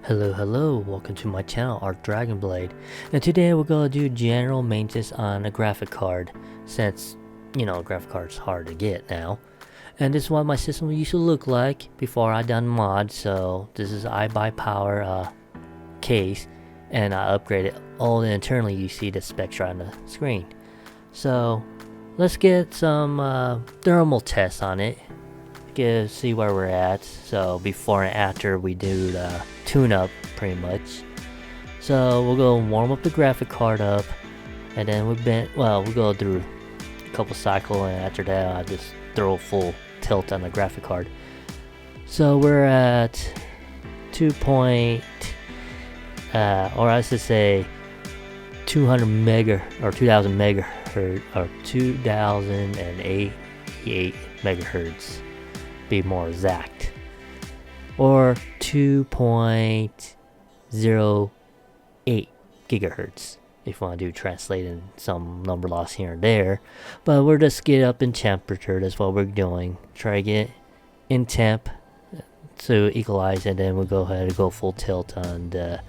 Hello, welcome to my channel, Art Dragon Blade. And today we're gonna do general maintenance on a graphic card, since, a graphic card's hard to get now. And this is what my system used to look like before I done mod, so this is iBuyPower case, and I upgraded all the internally you see the specs right on the screen. So, let's get some thermal tests on it. See where we're at. So before and after we do the tune-up pretty much. So we'll go warm up the graphic card up, and then we'll go through a couple cycles, and after that I just throw a full tilt on the graphic card. So we're at 2 or I should say 200 mega or 2000 megahertz or 2088 megahertz, be more exact, or 2.08 gigahertz if you want to do translating some number loss here and there. But we're just get up in temperature. That's what we're doing. Try to get in temp to equalize, and then we'll go ahead and go full tilt on the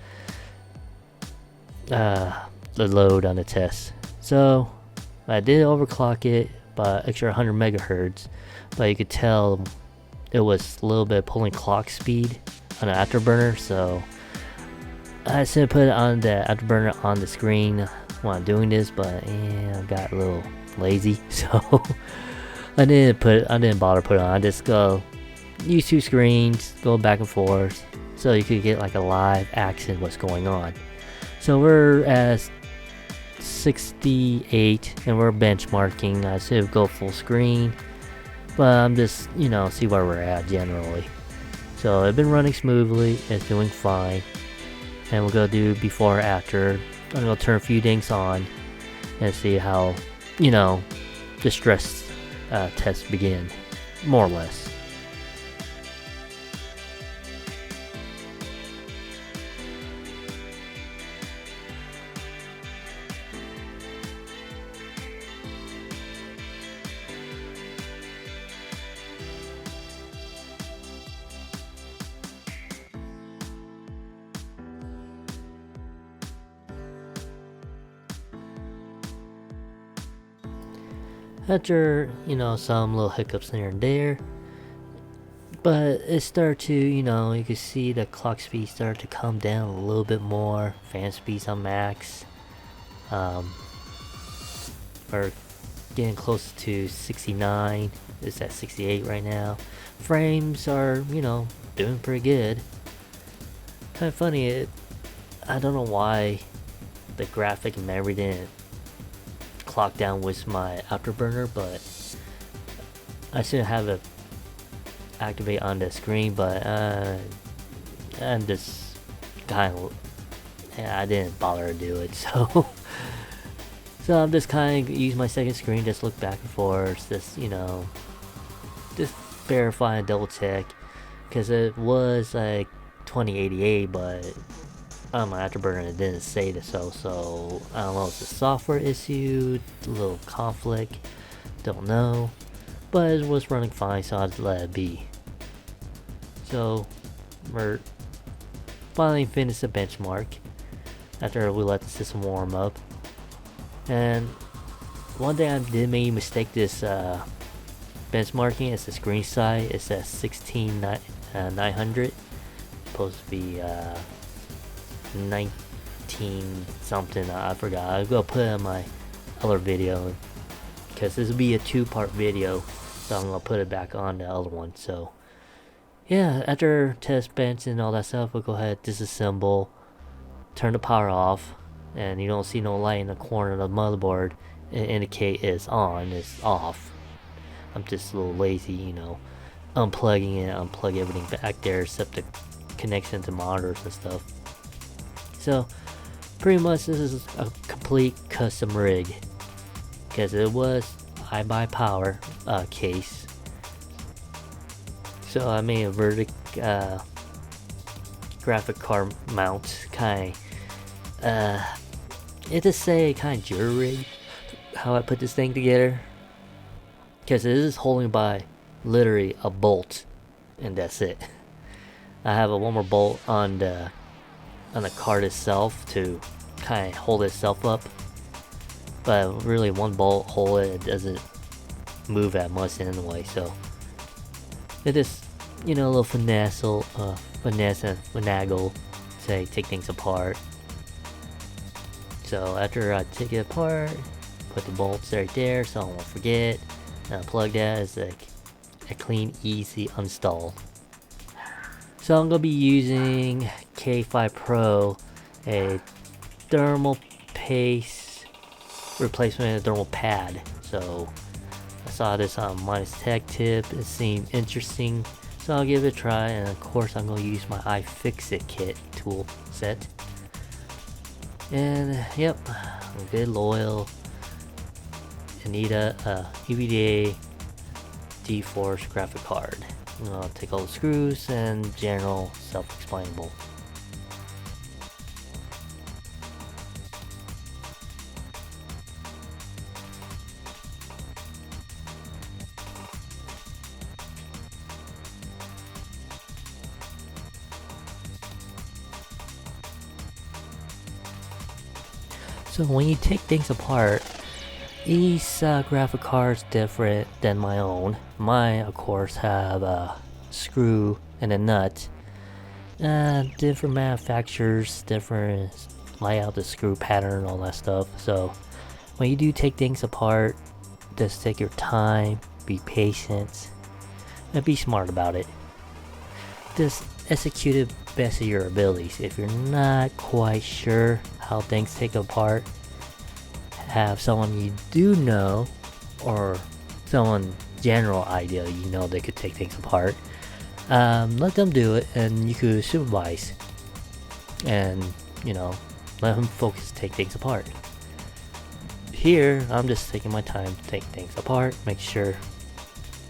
load on the test. So I did overclock it by extra 100 megahertz, but you could tell it was a little bit pulling clock speed on the afterburner, so I should put it on the afterburner on the screen while I'm doing this, but I got a little lazy, so I didn't bother put it on. I just use two screens, go back and forth, so you could get like a live action what's going on. So we're at 68 and we're benchmarking. I should go full screen, but I'm just, see where we're at generally. So it's been running smoothly, it's doing fine. And we'll go do before or after. I'm gonna turn a few things on and see how, the stress tests begin, more or less. After, some little hiccups here and there, but it started to, you can see the clock speed start to come down a little bit more. Fan speeds on max. We're getting close to 69. It's at 68 right now. Frames are, doing pretty good. Kind of funny, I don't know why the graphic memory didn't clock down with my afterburner, but I should have it activate on the screen, but I'm just kind of, I didn't bother to do it, so I'm just kind of use my second screen, just look back and forth, just just verify and double check, because it was like 2088, but on my afterburner it didn't say this, so I don't know if it's a software issue, a little conflict, don't know, but it was running fine, so I just let it be. So we're finally finished the benchmark after we let the system warm up. And one thing I did make a mistake this benchmarking is the screen size. It's at 16900, supposed to be 19 something, I forgot. I'll go put it in my other video, because this will be a two-part video, so I'm gonna put it back on the other one. So yeah, after test bench and all that stuff, we'll go ahead, disassemble, turn the power off, and you don't see no light in the corner of the motherboard. It indicate it's on, it's off. I'm just a little lazy, unplugging it, unplug everything back there except the connection to monitors and stuff. So pretty much this is a complete custom rig, because it was iBuyPower case. So I made a graphic card mount, kind of it just say kind of jury rig how I put this thing together, because it is holding by literally a bolt, and that's it. I have one more bolt on the on the card itself to kind of hold itself up. But really, one bolt hold it doesn't move that much anyway. So it is, a little finesse and finagle to take things apart. So after I take it apart, put the bolts right there so I won't forget. And unplug that as a clean, easy install. So I'm gonna be using K5 Pro, a thermal paste replacement of thermal pad. So I saw this on Minus Tech Tip. It seemed interesting, so I'll give it a try. And of course, I'm gonna use my iFixit kit tool set. And yep, I'm good, loyal. I need a EVGA GeForce graphic card. I'll take all the screws and general self-explainable. So when you take things apart, each graphic card is different than my own. Mine, of course, have a screw and a nut. Different manufacturers, different layout, the screw pattern, all that stuff. So when you do take things apart, just take your time, be patient, and be smart about it. Just execute it best of your abilities. If you're not quite sure how things take apart, have someone you do know, or someone general idea they could take things apart. Let them do it, and you could supervise, and let them focus, take things apart. Here, I'm just taking my time to take things apart, make sure,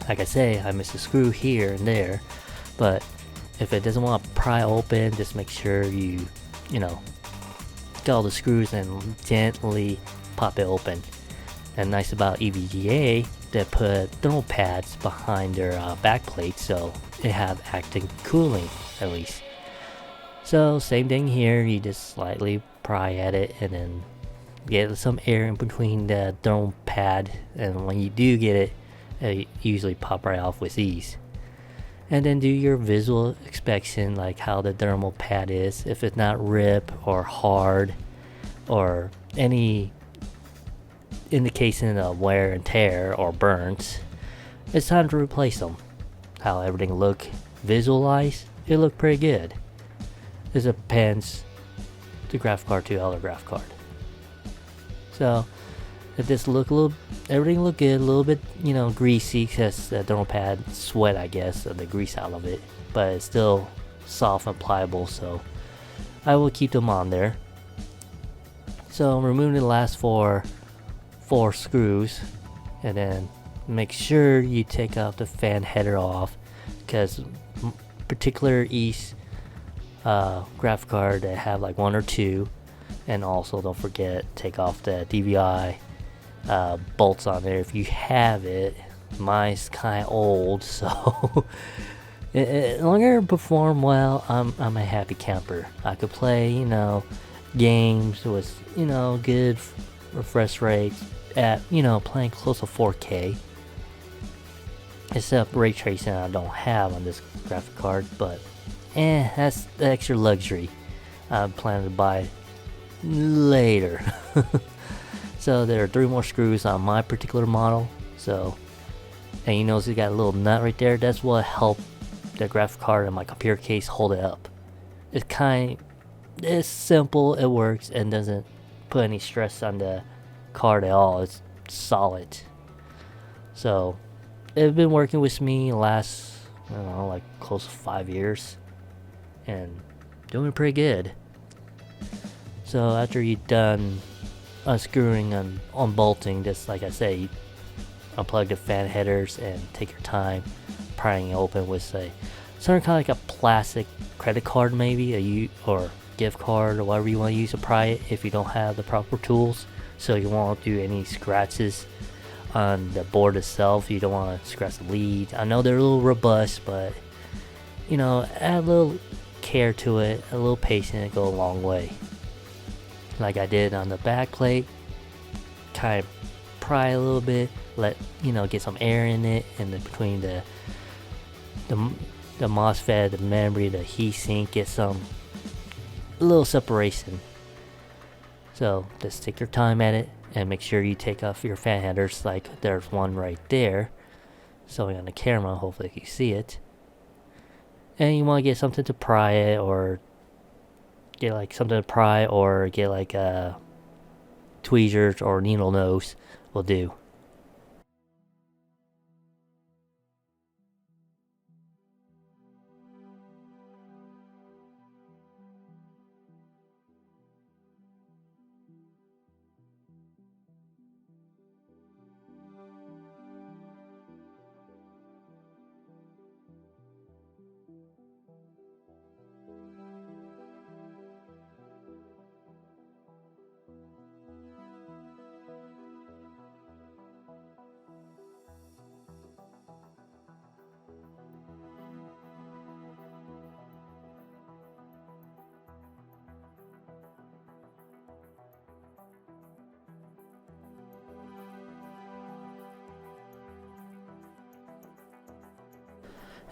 like I say, I miss a screw here and there, but if it doesn't want to pry open, just make sure you get all the screws and gently pop it open. And nice about EVGA, they put thermal pads behind their back plate, so they have active cooling at least. So same thing here, you just slightly pry at it and then get some air in between the thermal pad, and when you do get it, it usually pop right off with ease. And then do your visual inspection, like how the thermal pad is. If it's not ripped or hard or any indication of wear and tear or burns, it's time to replace them. How everything look visualized, it looked pretty good. It depends the graphic card to other graphic card. So if this everything look good, a little bit greasy because the thermal pad sweat, I guess, the grease out of it, but it's still soft and pliable, so I will keep them on there. So removing the last four screws, and then make sure you take off the fan header off, because particular each graphic card that have like one or two, and also don't forget take off the DVI bolts on there if you have it. Mine's kind of old, so it longer perform well. I'm a happy camper. I could play games with good refresh rates at playing close to 4K, except ray tracing I don't have on this graphic card, but that's the extra luxury I'm planning to buy later. So there are 3 more screws on my particular model. So, and it's got a little nut right there. That's what helped the graphic card and my computer case hold it up. It's simple, it works, and doesn't put any stress on the card at all. It's solid. So it's been working with me the last, like close to 5 years, and doing pretty good. So after you're done unscrewing and unbolting, just like I say, you unplug the fan headers and take your time prying it open with something kind of like a plastic credit card, maybe or gift card, or whatever you want to use to pry it if you don't have the proper tools, so you won't do any scratches on the board itself. You don't want to scratch the lead. I know they're a little robust, but add a little care to it, a little patience, go a long way. Like I did on the back plate, kind of pry a little bit, let get some air in it, and between the MOSFET, the memory, the heatsink, get some a little separation. So just take your time at it and make sure you take off your fan headers, like there's one right there showing on the camera, hopefully you see it. And you want to get something to pry it, or get like something to pry, or get like tweezers or needle nose will do.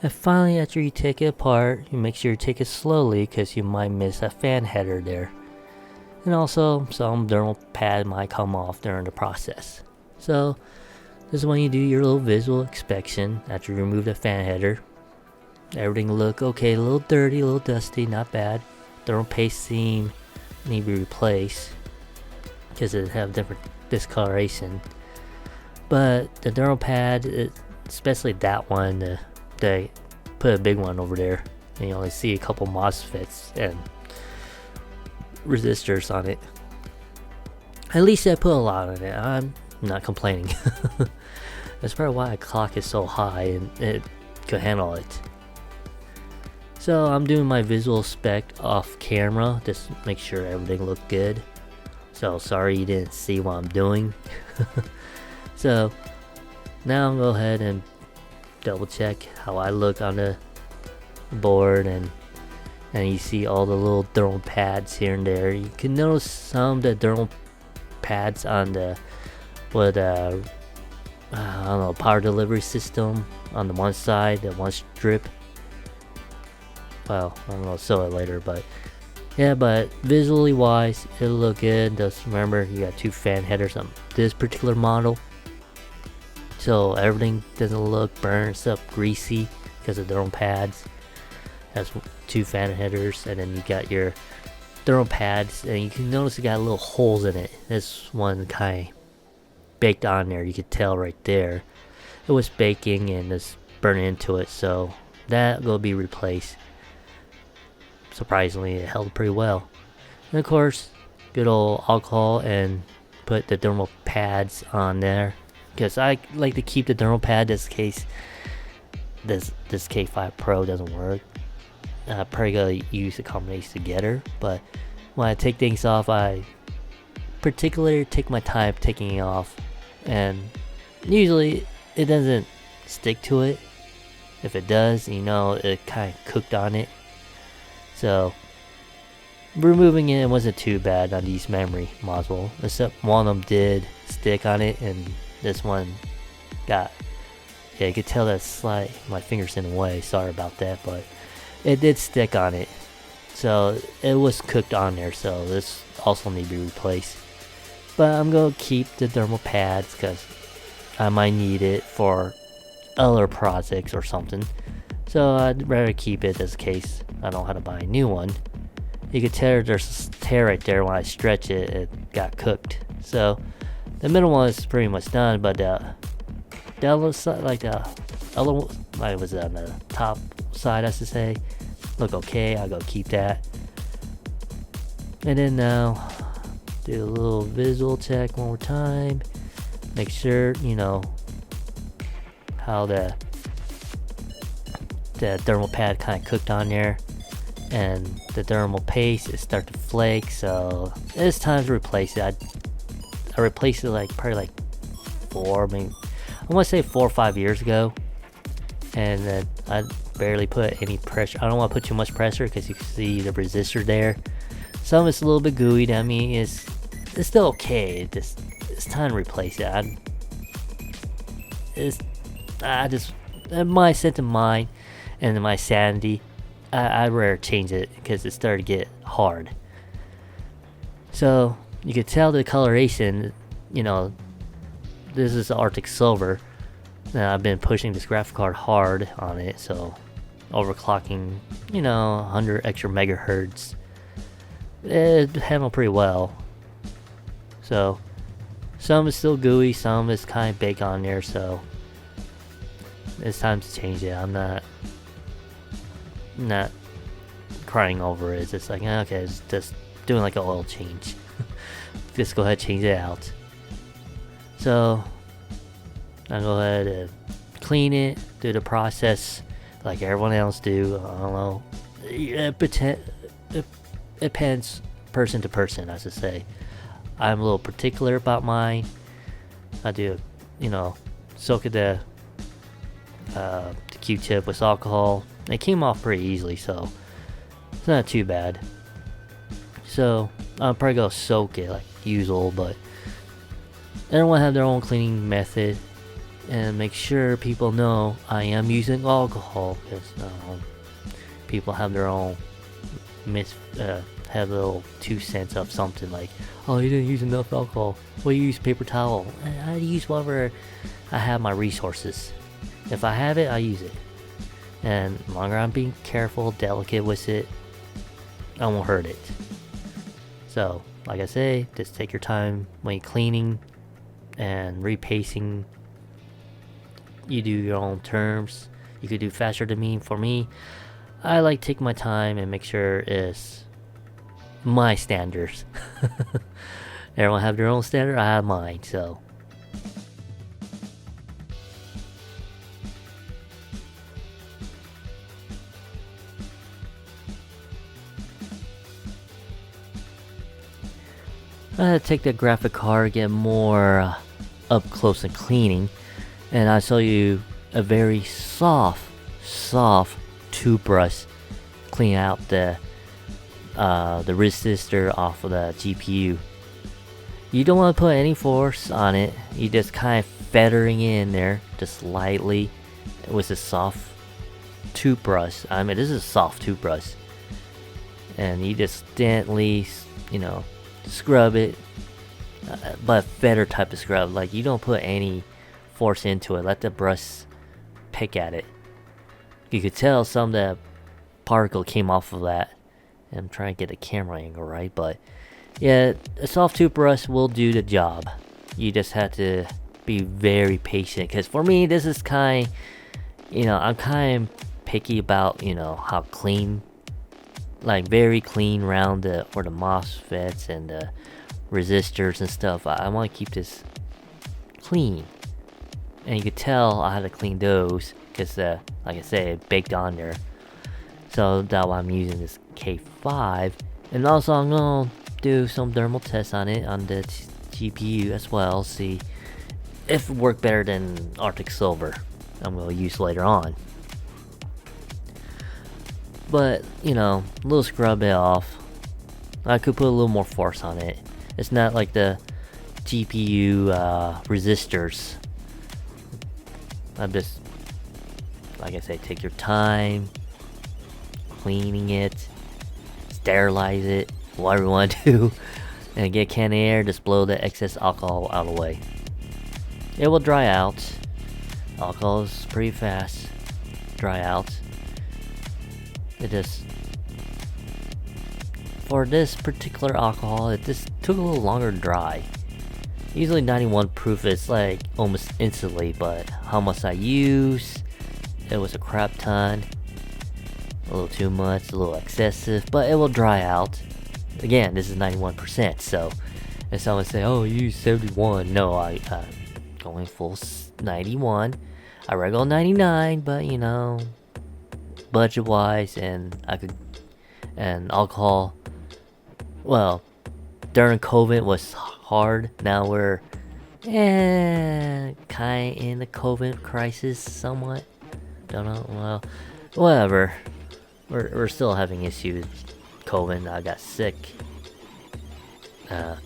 And finally, after you take it apart, you make sure you take it slowly because you might miss a fan header there. And also, some thermal pad might come off during the process. So, this is when you do your little visual inspection after you remove the fan header. Everything will look okay, a little dirty, a little dusty, not bad. Thermal paste seam need to be replaced because it have different discoloration. But the thermal pad, especially that one, they put a big one over there, and you only see a couple MOSFETs and resistors on it. At least I put a lot on it. I'm not complaining. That's probably why the clock is so high and it could handle it. So I'm doing my visual spec off camera, just make sure everything looked good. So sorry you didn't see what I'm doing. So now I'm gonna go ahead and double check how I look on the board, and you see all the little thermal pads here and there. You can notice some of the thermal pads on the I don't know, power delivery system on the one side, the one strip. Well, I'm gonna show it later, but yeah, but visually wise, it'll look good. Just remember, you got two fan headers on this particular model, so everything doesn't look burnt up, greasy because of thermal pads. That's two fan headers, and then you got your thermal pads, and you can notice it got little holes in it. This one kind of baked on there. You could tell right there. It was baking and just burning into it, so that will be replaced. Surprisingly, it held pretty well. And of course, good old alcohol and put the thermal pads on there, because I like to keep the thermal pad just in case this K5 Pro doesn't work. Probably gonna use the combination together, but when I take things off, I particularly take my time taking it off, and usually it doesn't stick to it. If it does, it kind of cooked on it. So removing it wasn't too bad on these memory modules, except one of them did stick on it, and this one got, yeah, you could tell that my fingers in the way, sorry about that, but it did stick on it. So it was cooked on there, so this also need to be replaced. But I'm going to keep the thermal pads because I might need it for other projects or something. So I'd rather keep it just in case I don't have to buy a new one. You could tell there's a tear right there. When I stretch it, it got cooked. So the middle one is pretty much done, but the other side, like the other one, like was on the top side, I should say, look okay. I'll go keep that. And then now do a little visual check one more time. Make sure how the thermal pad kind of cooked on there, and the thermal paste is starting to flake, so it's time to replace it. I replaced it probably 4 or 5 years ago, and then I barely put any pressure. I don't want to put too much pressure because you can see the resistor there. Some is a little bit gooey. I mean, it's still okay. It's time to replace it. I just my sense of mind and my sanity. I'd rather change it because it started to get hard. So you could tell the coloration. You know, this is Arctic Silver. I've been pushing this graphic card hard on it, so overclocking, 100 extra megahertz. It handled pretty well. So some is still gooey, some is kind of big on there, so it's time to change it. I'm not crying over it. It's just like, okay, it's just doing like an oil change. Just go ahead and change it out. So I'll go ahead and clean it, do the process like everyone else do. I don't know. It depends person to person, as I say. I'm a little particular about mine. I do, soak the Q-tip with alcohol. It came off pretty easily, so it's not too bad. So I'll probably go soak it like usual, but everyone have their own cleaning method. And make sure people know I am using alcohol, because people have their own have little 2 cents of something like, oh, you didn't use enough alcohol. Well, you use paper towel. I use whatever I have my resources. If I have it, I use it. And the longer I'm being careful, delicate with it, I won't hurt it. So, like I say, just take your time when you're cleaning and repacing. You do your own terms. You could do faster than me. For me, I like to take my time and make sure it's my standards. Everyone have their own standard. I have mine. So I had to take the graphic card, get more up close and cleaning. And I show you a very soft toothbrush clean out the resistor off of the GPU. You don't want to put any force on it. You just kind of feathering in there just lightly with a soft toothbrush. I mean, this is a soft toothbrush, and you just gently, scrub it, but feather type of scrub. Like, you don't put any force into it. Let the brush pick at it. You could tell some of the particle came off of that. I'm trying to get the camera angle right, but yeah, a soft toothbrush will do the job. You just have to be very patient, because for me, this is kind, I'm kind of picky about, how clean, like very clean around for the MOSFETs and the resistors and stuff. I want to keep this clean. And you could tell I had to clean those because, like I said, it baked on there. So that's why I'm using this K5. And also I'm going to do some thermal tests on it, on the GPU as well. See if it worked better than Arctic Silver. I'm going to use later on. But, a little scrub it off. I could put a little more force on it. It's not like the GPU resistors. I'm just, like I say, take your time cleaning it, sterilize it, whatever you want to do, and get a can of air, just blow the excess alcohol out of the way. It will dry out. Alcohol is pretty fast. Dry out. It just, for this particular alcohol, it just took a little longer to dry. Usually 91 proof is like almost instantly, but how much I use, it was a crap ton. A little too much, a little excessive, but it will dry out. Again, this is 91%, so if someone say, oh, you use 71, no, I'm going full 91. I regular 99, but budget wise, and alcohol, well, during COVID was hard. Now we're kind in the COVID crisis somewhat. Don't know. Well, Whatever. We're still having issues with COVID. I got sick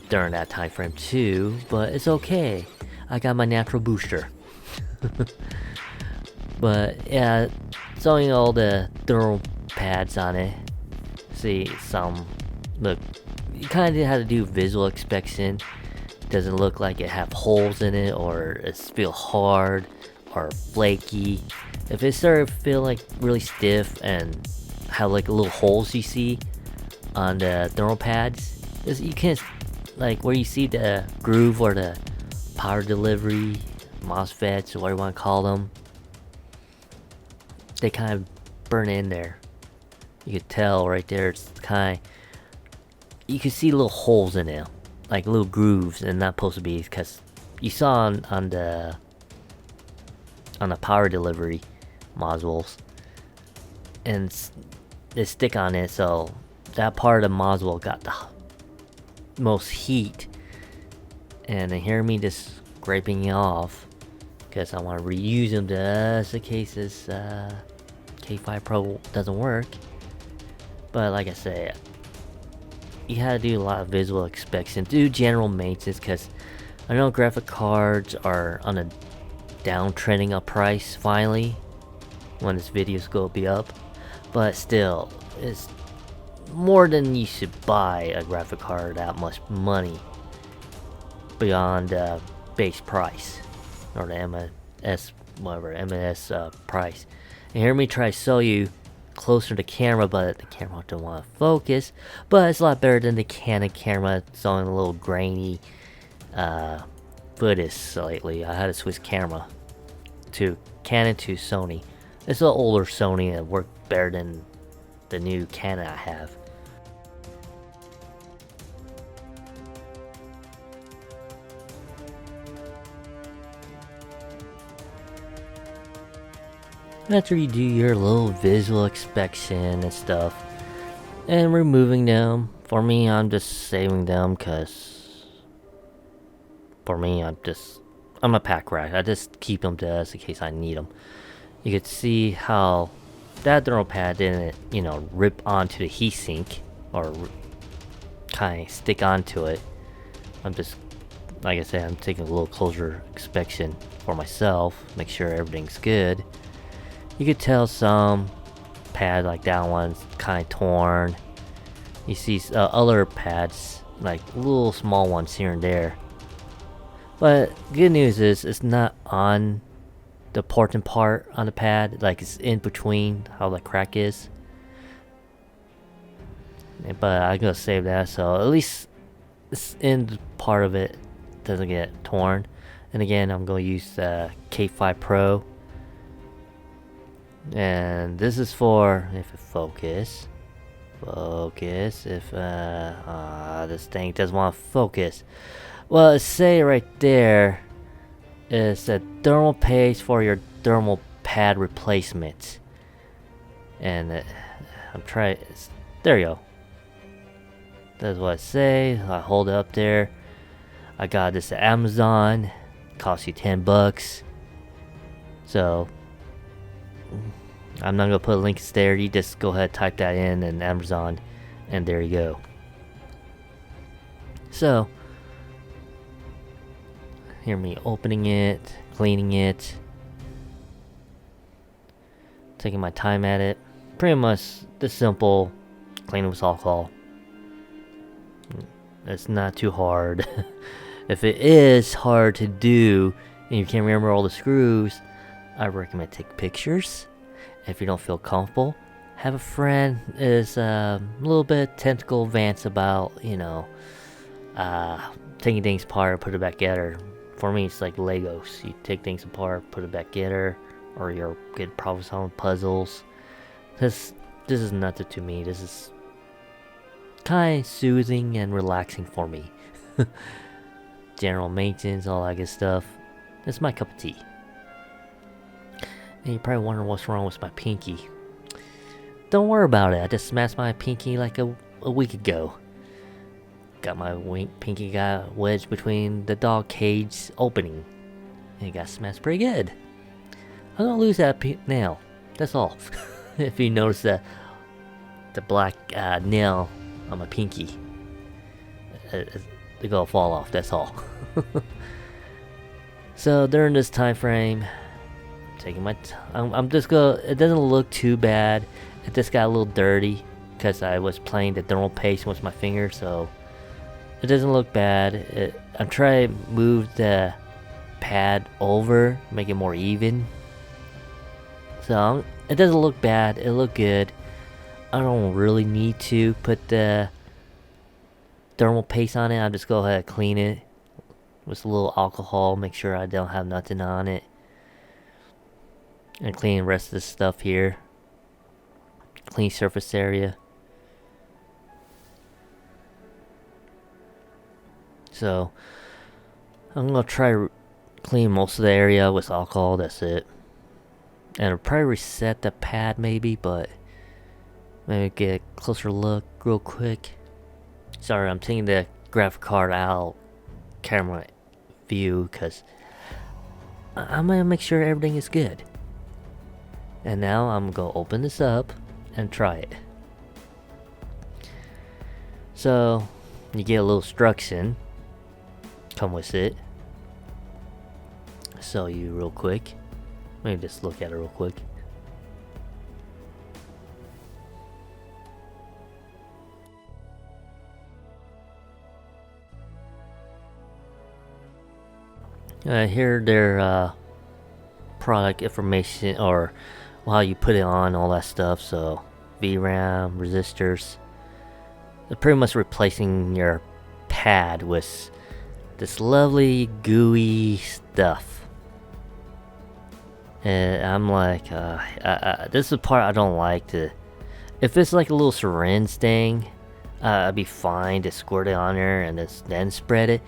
during that time frame too, but it's okay. I got my natural booster. But yeah, showing all the thermal pads on it. See some look. You kind of have to do visual inspection. Doesn't look like it have holes in it, or it feel hard or flaky. If it started to feel like really stiff and have like little holes you see on the thermal pads, you can't, like where you see the groove or the power delivery MOSFETs or what you want to call them, they kind of burn in there. You could tell right there. It's kind of, you can see little holes in it, like little grooves, and not supposed to be, because you saw on the power delivery modules, and they stick on it, so that part of the module got the most heat, and they hear me just scraping it off because I want to reuse them just in case this K5 Pro doesn't work. But like I said, you gotta do a lot of visual inspection, do general maintenance, because I know graphic cards are on a downtrending of price finally when this video's gonna be up, but still, it's more than you should buy a graphic card that much money beyond base price or the MS price. And hear me try to show you closer to the camera, but the camera don't want to focus. But it's a lot better than the Canon camera showing a little grainy footage lately. I had to switch camera to Canon to Sony. It's an older Sony that worked better than the new Canon I have. After you do your little visual inspection and stuff, and removing them, for me, I'm just saving them, because for me, I'm a pack rat. I just keep them just in case I need them. You could see how that thermal pad didn't, rip onto the heatsink or kind of stick onto it. I'm just, like I said, I'm taking a little closer inspection for myself, make sure everything's good. You could tell some pad like that one's kind of torn. You see other pads, like little small ones here and there. But good news is it's not on the important part on the pad, like it's in between how the crack is. But I'm gonna save that, so at least it's in the part of it doesn't get torn. And again, I'm gonna use the K5 Pro. And this is for, if it focus, if this thing doesn't want to focus. Well, it say right there is a thermal paste for your thermal pad replacement. And I'm trying, there you go. That's what I say. I hold it up there. I got this at Amazon. Cost you $10. So I'm not gonna put links there. You just go ahead, type that in Amazon, and there you go. So hear me opening it, cleaning it, taking my time at it. Pretty much the simple cleaning with alcohol. It's not too hard. If it is hard to do and you can't remember all the screws, I recommend take pictures. If you don't feel comfortable, have a friend is a little bit technical advanced about, taking things apart, put it back together. For me, it's like Legos. You take things apart, put it back together, or you're good problem solving puzzles. This is nothing to me. This is kind of soothing and relaxing for me. General maintenance, all that good stuff. It's my cup of tea. And you're probably wondering what's wrong with my pinky. Don't worry about it. I just smashed my pinky like a week ago. Got my pinky got wedged between the dog cage opening. And it got smashed pretty good. I'm gonna lose that nail. That's all. If you notice the black nail on my pinky, they're gonna fall off. That's all. So during this time frame, taking my I'm just gonna. It doesn't look too bad. It just got a little dirty because I was playing the thermal paste with my finger, so it doesn't look bad. I'm trying to move the pad over, make it more even. So it doesn't look bad. It look good. I don't really need to put the thermal paste on it. I'll just go ahead and clean it with a little alcohol. Make sure I don't have nothing on it. And clean the rest of the stuff here. Clean surface area. So I'm gonna try to clean most of the area with alcohol. That's it. And I'll probably reset the pad maybe, but maybe get a closer look real quick. Sorry, I'm taking the graphic card out camera view because I'm gonna make sure everything is good. And now I'm gonna open this up and try it. So you get a little instruction come with it. So you real quick. Let me just look at it real quick. Here their product information or how you put it on, all that stuff. So VRAM, resistors. They're pretty much replacing your pad with this lovely gooey stuff. And I'm like, this is the part I don't like. If it's like a little syringe thing, I'd be fine to squirt it on there and then spread it.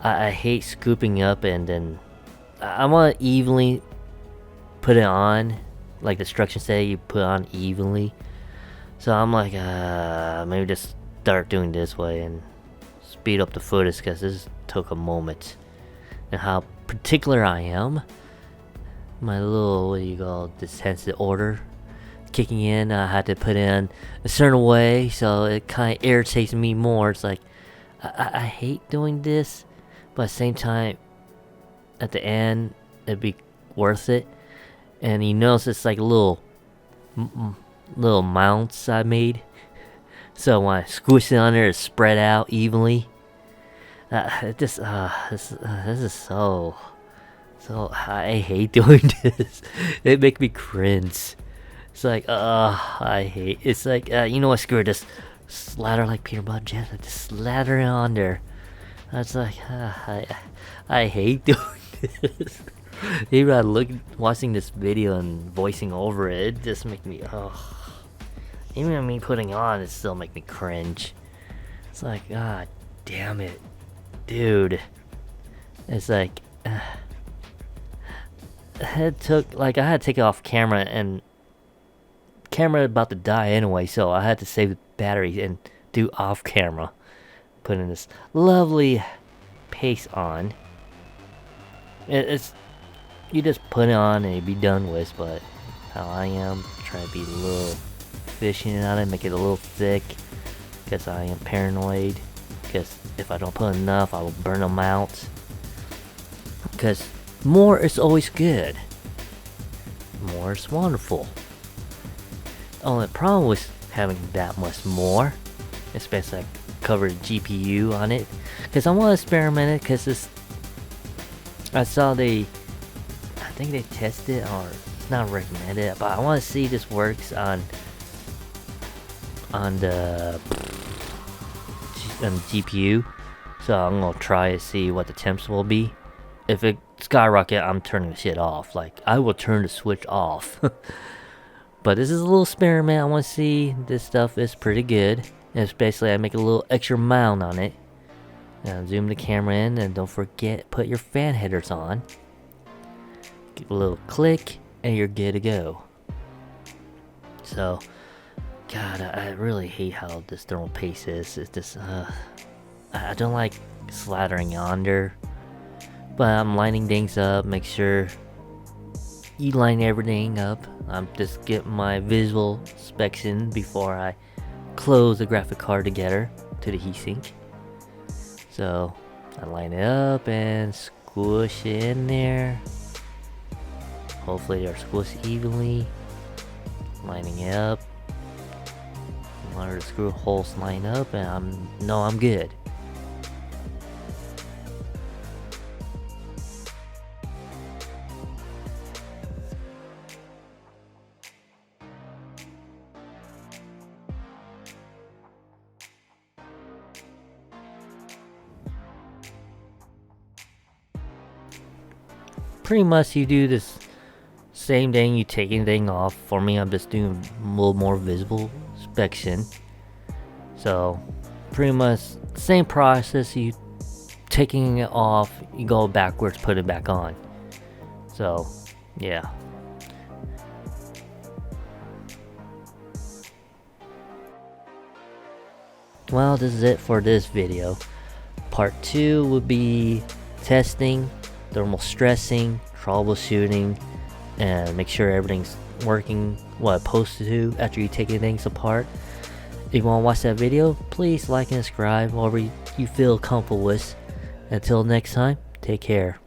I hate scooping up and then I want to evenly put it on, like the instructions say you put on evenly. So I'm like, maybe just start doing this way and speed up the footage because this took a moment. And how particular I am, my little, what do you call this, sensitive order kicking in. I had to put in a certain way, so it kind of irritates me more. It's like I hate doing this, but at the same time, at the end, it'd be worth it. And you notice it's like little mounts I made. So when I squish it on there, it's spread out evenly. This is so I hate doing this. It makes me cringe. It's like, I hate. It's like, you know what? Screw it. Just slather like peanut butter jam. Just slather it on there. That's like, I hate doing this. Even watching this video and voicing over it, it just makes me, even me putting on, it still make me cringe. It's like, god damn it, dude. It's like, it took, like, I had to take it off camera, and camera about to die anyway, so I had to save the battery and do off camera. Putting this lovely paste on. It's, you just put it on and you be done with, but how I am, try to be a little fishing it out and make it a little thick, because I am paranoid, because if I don't put enough, I will burn them out, because more is always good. More is wonderful. Only problem with having that much more, especially like cover the GPU on it, because I want to experiment it, because I saw I think they tested or not recommended it, but I want to see this works on the GPU. So I'm gonna try to see what the temps will be. If it skyrocket, I'm turning the shit off. Like, I will turn the switch off. But this is a little experiment. I want to see this stuff is pretty good. And it's basically I make a little extra mount on it. And zoom the camera in, and don't forget put your fan headers on. Give a little click, and you're good to go. So, God, I really hate how this thermal paste is. It's just, I don't like slathering under. But I'm lining things up, make sure, you line everything up. I'm just getting my visual specs in before I close the graphic card together to the heatsink. So I line it up and squish it in there. Hopefully they're squished evenly. Lining it up. One of the screw holes line up, and I'm good. Pretty much you do this same thing, you take anything off. For me, I'm just doing a little more visible inspection. So pretty much same process, you taking it off, you go backwards, put it back on. So yeah. Well, this is it for this video. Part 2 would be testing, thermal stressing, troubleshooting, and make sure everything's working what it's supposed to after you take things apart. If you want to watch that video, please like and subscribe whatever you feel comfortable with. Until next time, take care.